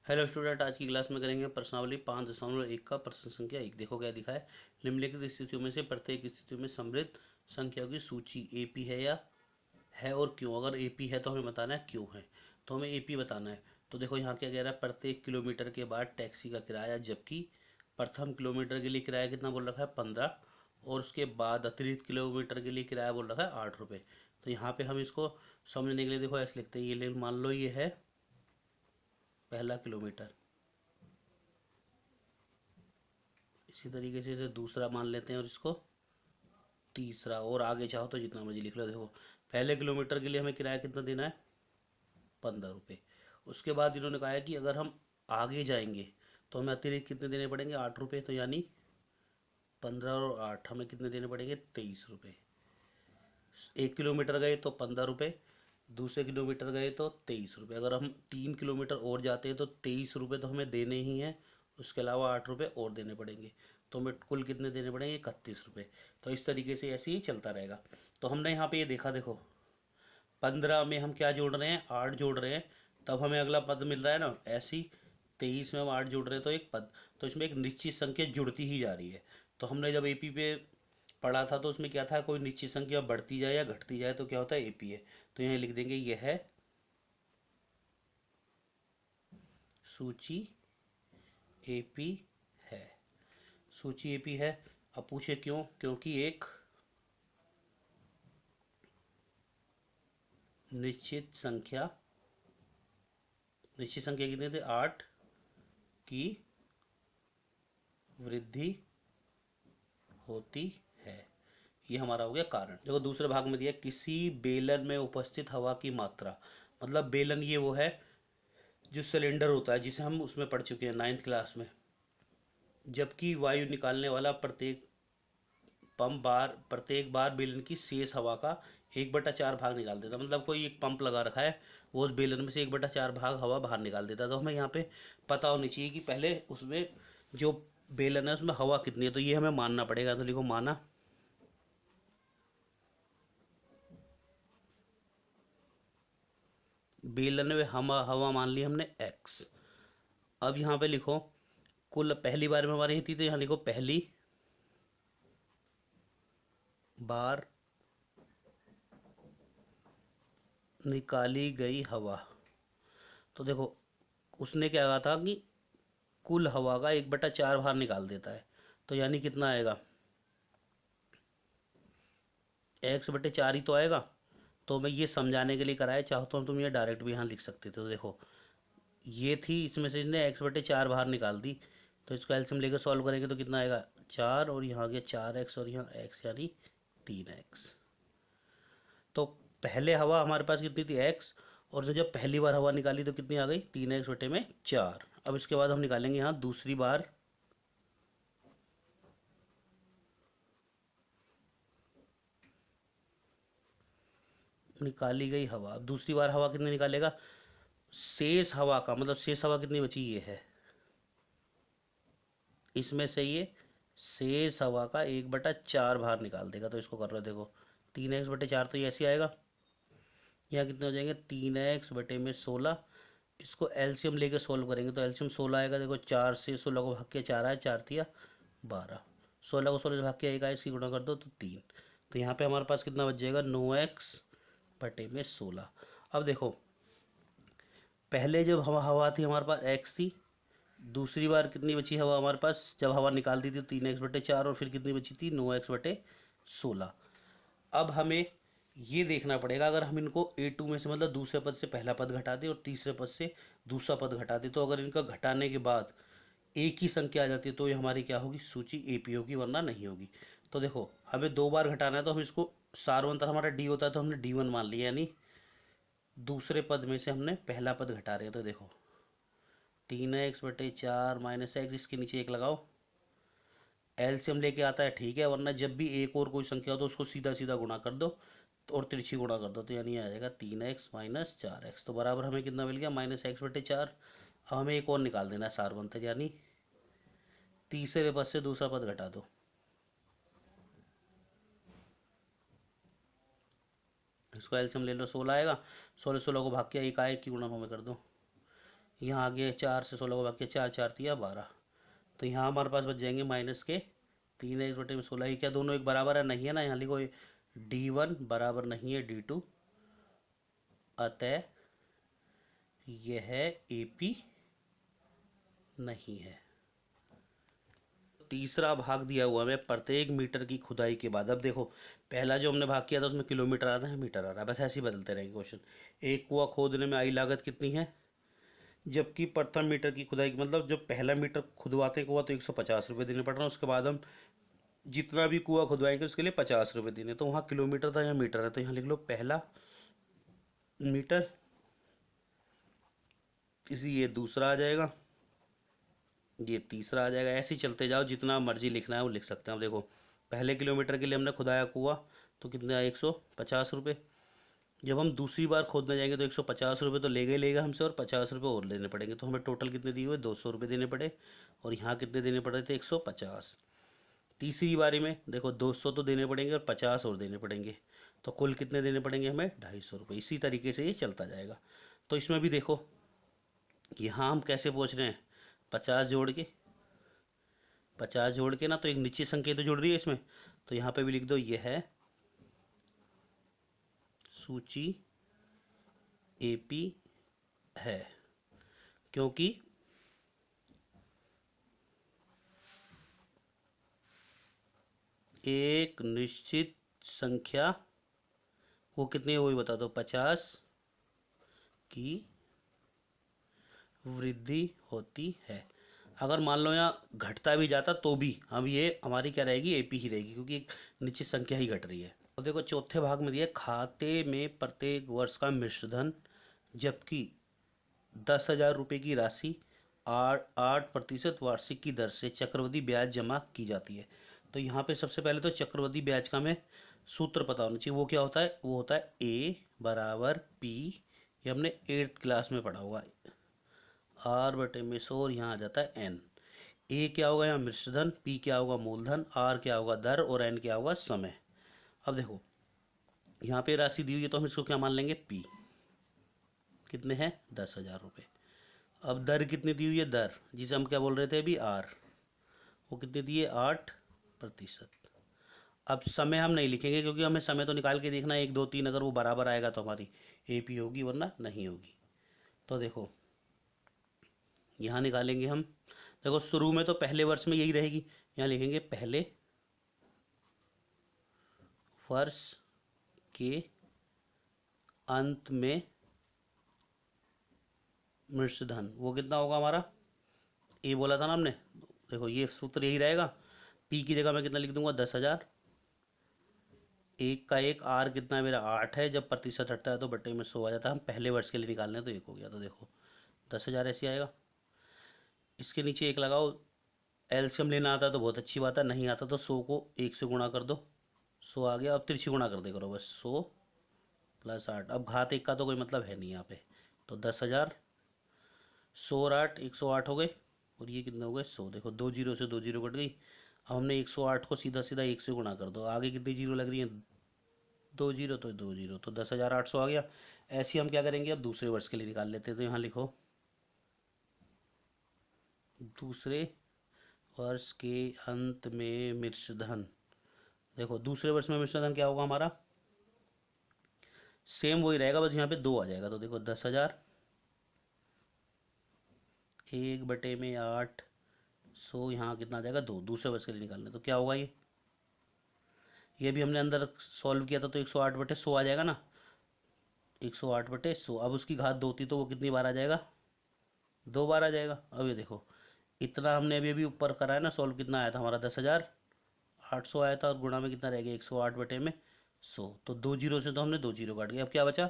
Hello student, आज की class में करेंगे प्रश्नावली 5.1 का प्रश्न संख्या 1। देखो क्या दिखा है। निम्नलिखित स्थितियों में से प्रत्येक स्थिति में समृद्ध संख्याओं की सूची एपी है या है और क्यों। अगर एपी है तो हमें बताना है क्यों है, तो हमें एपी बताना है। तो देखो यहाँ क्या कह रहा है, प्रत्येक किलोमीटर के बाद टैक्सी का किराया, जबकि प्रथम किलोमीटर के लिए किराया कितना बोल रखा है 15, और उसके बाद अतिरिक्त किलोमीटर के लिए किराया बोल रखा है 8 रुपये। तो यहाँ पे हम इसको समझने के लिए देखो ऐसे लिखते हैं, ये मान लो ये है पहला किलोमीटर। इसी तरीके से इसे दूसरा मान लेते हैं और इसको तीसरा, और आगे चाहो तो जितना मर्जी लिख लो। देखो पहले किलोमीटर के लिए हमें किराया कितना देना है 15 रुपये। उसके बाद इन्होंने कहा है कि अगर हम आगे जाएंगे तो हमें अतिरिक्त कितने देने पड़ेंगे 8 रुपये। तो यानी 15 और 8 हमें कितने देने पड़ेंगे 23 रुपये। 1 किलोमीटर गए तो 15 रुपये, दूसरे किलोमीटर गए तो 23 रुपये। अगर हम 3 किलोमीटर और जाते हैं तो 23 रुपये तो हमें देने ही हैं, उसके अलावा 8 रुपये और देने पड़ेंगे। तो हमें कुल कितने देने पड़ेंगे 31 रुपये। तो इस तरीके से ऐसे ही चलता रहेगा। तो हमने यहाँ पे ये देखा, देखो 15 में हम क्या जोड़ रहे हैं 8 जोड़ रहे हैं, तब हमें अगला पद मिल रहा है ना। ऐसी 23 में हम 8 जोड़ रहे हैं तो एक पद, तो इसमें एक निश्चित संख्या जुड़ती ही जा रही है। तो हमने जब एपी पे पढ़ा था तो उसमें क्या था, कोई निश्चित संख्या बढ़ती जाए या घटती जाए तो क्या होता है एपी है। तो यहाँ लिख देंगे यह है सूची एपी है। सूची एपी है। अब पूछे क्यों, क्योंकि एक निश्चित संख्या कितने थे 8 की वृद्धि होती है। ये हमारा हो गया कारण। देखो दूसरे भाग में दिया, किसी बेलन में उपस्थित हवा की मात्रा। मतलब बेलन ये वो है जो सिलेंडर होता है, जिसे हम उसमें पढ़ चुके हैं 9th क्लास में। जबकि वायु निकालने वाला प्रत्येक बार बेलन की शेष हवा का 1/4 भाग निकाल देता। मतलब कोई एक पंप लगा रखा है, वो उस बेलन में से 1/4 भाग हवा बाहर निकाल देता। तो हमें यहाँ पे पता होनी चाहिए कि पहले उसमें जो बेलन है उसमें हवा कितनी है, तो ये हमें मानना पड़ेगा। तो लिखो माना। बेलन में हवा मान ली हमने x। अब यहाँ पे लिखो कुल पहली बार में हमारी थी, तो यहाँ लिखो पहली बार निकाली गई हवा। तो देखो उसने क्या कहा था कि कुल हवा का 1/4 बाहर निकाल देता है। तो यानी कितना आएगा x/4 ही तो आएगा। तो मैं ये समझाने के लिए कराया, चाहो तो तुम ये डायरेक्ट भी यहाँ लिख सकते थे। तो देखो ये थी, इसमें से इसने x/4 बाहर निकाल दी, तो इसको एलसीएम लेकर सॉल्व करेंगे तो कितना आएगा 4, और यहाँ आ गया 4x, और यहाँ x यानी 3x। तो पहले हवा हमारे पास कितनी थी x, और जो जब पहली बार हवा निकाली तो कितनी आ गई 3x/4। अब इसके बाद हम निकालेंगे यहाँ दूसरी बार निकाली गई हवा। अब दूसरी बार हवा कितनी निकालेगा, शेष हवा का, मतलब शेष हवा कितनी बची ये है, इसमें से ये शेष हवा का 1/4 बाहर निकाल देगा। तो इसको कर रहे हो, देखो 3x/4 तो ये ऐसे आएगा। यहाँ कितने हो जाएंगे 3x/16। इसको एलसीएम लेके सोल्व करेंगे तो एलसीएम 16 आएगा। देखो 4 से 16 को भाग के 4 आया, 4 तिया 12, 16 को 16 से भाग के एक आया, इसकी गुणा कर दो तो 3। तो यहाँ पे हमारे पास कितना बच जाएगा 9x/16। अब देखो पहले जब हवा हवा थी हमारे पास x थी, दूसरी बार कितनी बची हवा हमारे पास जब हवा निकाल दी थी 3x/4, और फिर कितनी बची थी 9x/16। अब हमें ये देखना पड़ेगा, अगर हम इनको A2 में से मतलब दूसरे पद से पहला पद घटा दें और तीसरे पद से दूसरा पद घटा दें, तो अगर इनका घटाने के बाद एक ही संख्या आ जाती है तो ये हमारी क्या होगी सूची एपी होगी, वरना नहीं होगी। तो देखो हमें 2 बार घटाना है, तो हम इसको सारवंतर हमारा डी होता है तो हमने D1 मान लिया, यानी दूसरे पद में से हमने पहला पद घटा रहे हैं। तो देखो 3x/4 माइनस एक्स, इसके नीचे एक लगाओ। एलसीएम लेके आता है ठीक है, वरना जब भी एक और कोई संख्या हो तो उसको सीधा सीधा गुणा कर दो और तिरछी गुणा कर दो। तो यानी आ जाएगा 3x - 4x। तो बराबर हमें कितना मिल गया -x/4। अब हमें एक और निकाल देना है सारवंतर, यानी तीसरे पद से दूसरा पद घटा दो। इसको एलसीएम ले लो 16 आएगा, 16 को भाग के एक आए की गुणा हमें कर दो, यहाँ आगे 4 से 16 को भाग के 4 4 तिया 12, तो यहाँ हमारे पास बच जाएंगे माइनस के 3x/16। ये क्या दोनों एक बराबर है? नहीं है ना। यहाँ लिखो D1 बराबर नहीं है D2, अतः यह AP नहीं है। तीसरा भाग दिया हुआ हमें प्रत्येक मीटर की खुदाई के बाद। अब देखो पहला जो हमने भाग किया था उसमें किलोमीटर आ रहा है, मीटर आ रहा है, बस ऐसे ही बदलते रहेंगे क्वेश्चन। एक कुआं खोदने में आई लागत कितनी है, जबकि प्रथम मीटर की खुदाई मतलब जब पहला मीटर खुदवाते हैं कुआं तो 150 रुपये देने पड़ रहा है, उसके बाद हम जितना भी कुआं खुदवाएंगे उसके लिए 50 रुपये देने। तो वहाँ किलोमीटर था, यहाँ मीटर है, तो यहाँ लिख लो पहला मीटर, इसी ये दूसरा आ जाएगा, ये तीसरा आ जाएगा। ऐसे ही चलते जाओ, जितना मर्जी लिखना है वो लिख सकते हैं। अब देखो पहले किलोमीटर के लिए हमने खुदाया कुआं तो कितना 150 रुपये। जब हम दूसरी बार खोदने जाएंगे तो 150 रुपये तो लेगा हमसे, और 50 रुपये और लेने पड़ेंगे, तो हमें टोटल कितने दिए हुए 200 रुपये देने पड़े, और यहाँ कितने देने पड़ रहे थे 150। तीसरी बारी में देखो 200 तो देने पड़ेंगे और 50 और देने पड़ेंगे, तो कुल कितने देने पड़ेंगे हमें 250 रुपये। इसी तरीके से ये चलता जाएगा। तो इसमें भी देखो यहाँ हम कैसे पहुँच रहे हैं, 50 जोड़ के ना, तो एक निश्चित संख्या तो जुड़ रही है इसमें, तो यहाँ पे भी लिख दो यह है सूची AP है, क्योंकि एक निश्चित संख्या वो कितनी है वो भी बता दो, 50 की वृद्धि होती है। अगर मान लो यहाँ घटता भी जाता तो भी हम ये हमारी क्या रहेगी AP ही रहेगी, क्योंकि एक निश्चित संख्या ही घट रही है। अब देखो चौथे भाग में दिया खाते में प्रत्येक वर्ष का मिश्र धन, जबकि 10,000 रुपये की राशि 8% वार्षिक की दर से चक्रवृद्धि ब्याज जमा की जाती है। तो यहाँ पे सबसे पहले तो चक्रवृद्धि ब्याज का हमें सूत्र पता होना चाहिए। वो क्या होता है, वो होता है A बराबर P, ये हमने 8th क्लास में पढ़ा होगा, R/100, और यहाँ आ जाता है N। A क्या होगा यहाँ मिश्रधन, P क्या होगा मूलधन, R क्या होगा दर, और N क्या होगा समय। अब देखो यहाँ पे राशि दी हुई है तो हम इसको क्या मान लेंगे P, कितने हैं 10,000 रुपये। अब दर कितनी दी हुई है, दर जिसे हम क्या बोल रहे थे अभी R, वो कितनी दी है 8%। अब समय हम नहीं लिखेंगे क्योंकि हमें समय तो निकाल के देखना है, 1 2 3 अगर वो बराबर आएगा तो हमारी AP होगी, वरना नहीं होगी। तो देखो यहाँ निकालेंगे हम, देखो शुरू में तो पहले वर्ष में यही रहेगी, यहाँ लिखेंगे पहले वर्ष के अंत में मिश्र धन, वो कितना होगा हमारा, ए बोला था ना हमने, देखो ये सूत्र यही रहेगा। P की जगह मैं कितना लिख दूंगा 10,000, एक का एक, R कितना है मेरा 8 है, जब प्रतिशत हटता है तो बट्टे में 100 आ जाता है, हम पहले वर्ष के लिए निकालने तो 1 हो गया, तो देखो 10,000 ऐसे आएगा। इसके नीचे 1 लगाओ, एलसीएम लेना आता है तो बहुत अच्छी बात है, नहीं आता तो 100 को 1 से गुणा कर दो, 100 आ गया। अब तिरछी गुणा कर दे करो बस, 100 + 8, अब घात 1 का तो कोई मतलब है नहीं यहाँ पे, तो 10,000 100 और 8 108 हो गए, और ये कितने हो गए 100। देखो 2 जीरो से 2 जीरो कट गई। अब हमने 108 को सीधा सीधा 1 से गुणा कर दो, आगे कितनी जीरो लग रही है 2 जीरो, तो 2 जीरो, तो 10,800 आ गया। ऐसे हम क्या करेंगे अब दूसरे वर्ष के लिए निकाल लेते हैं, तो यहाँ लिखो दूसरे वर्ष के अंत में मिश्र धन। देखो दूसरे वर्ष में मिश्र धन क्या होगा हमारा, सेम वही रहेगा, बस यहाँ पे 2 आ जाएगा। तो देखो 10,000 1/8, 100, यहाँ कितना आ जाएगा 2, दूसरे वर्ष के लिए निकालने, तो क्या होगा ये भी हमने अंदर सॉल्व किया था, तो 108/100 आ जाएगा ना, 108/100। अब उसकी घात 2 थी तो वो कितनी बार आ जाएगा 2 बार आ जाएगा। अब ये देखो इतना हमने अभी अभी ऊपर करा है ना सॉल्व, कितना आया था हमारा 10,800 आया था, और गुणा में कितना रह गया 108/100, तो 2 जीरो से तो हमने 2 जीरो काट गया। अब क्या बचा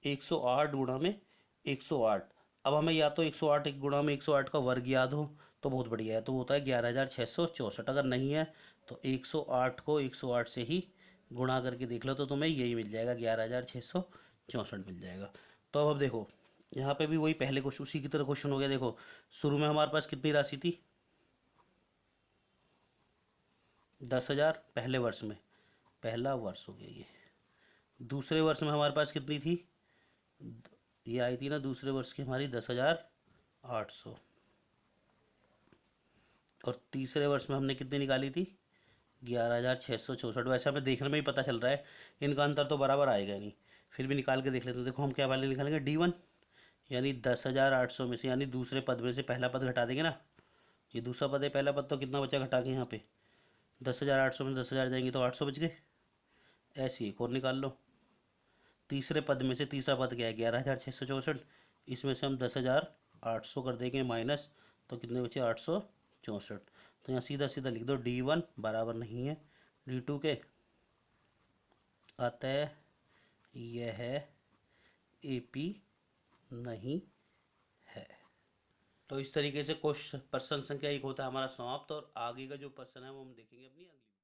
108 गुणा में 108। अब हमें या तो 108 गुणा में 108 का वर्ग याद हो तो बहुत बढ़िया है, तो वो होता है 11,664। अगर नहीं है तो 108 को 108 से ही गुणा करके देख लो, तो तुम्हें यही मिल जाएगा 11,664 मिल जाएगा। तो अब देखो यहाँ पे भी वही पहले क्वेश्चन उसी की तरह क्वेश्चन हो गया। देखो शुरू में हमारे पास कितनी राशि थी 10,000, पहले वर्ष में, पहला वर्ष हो गया ये। दूसरे वर्ष में हमारे पास कितनी थी, ये आई थी ना दूसरे वर्ष की हमारी 10,000 800। और तीसरे वर्ष में हमने कितनी निकाली थी? 11,664। वैसे हमें देखने में ही पता चल रहा है इनका अंतर तो बराबर आएगा नहीं, फिर भी निकाल के देख लेते हैं। देखो हम क्या वैल्यू निकालेंगे, D1 यानी 10,800 में से, यानी दूसरे पद में से पहला पद घटा देंगे ना। ये दूसरा पद है, पहला पद तो कितना बचा घटा के यहाँ पे? 10,800 में 10,000 जाएंगे तो 800 बच गए। ऐसे एक और निकाल लो। तीसरे पद में से तीसरा पद क्या है? 11,664। इसमें से हम 10,800 कर देंगे माइनस, तो कितने बचे? 864। तो यहाँ सीधा सीधा लिख दो D1 बराबर नहीं है D2 के, अतः यह AP नहीं है। तो इस तरीके से क्वेश्चन प्रश्न संख्या 1 होता है हमारा समाप्त, और आगे का जो प्रश्न है वो हम देखेंगे अपनी अगली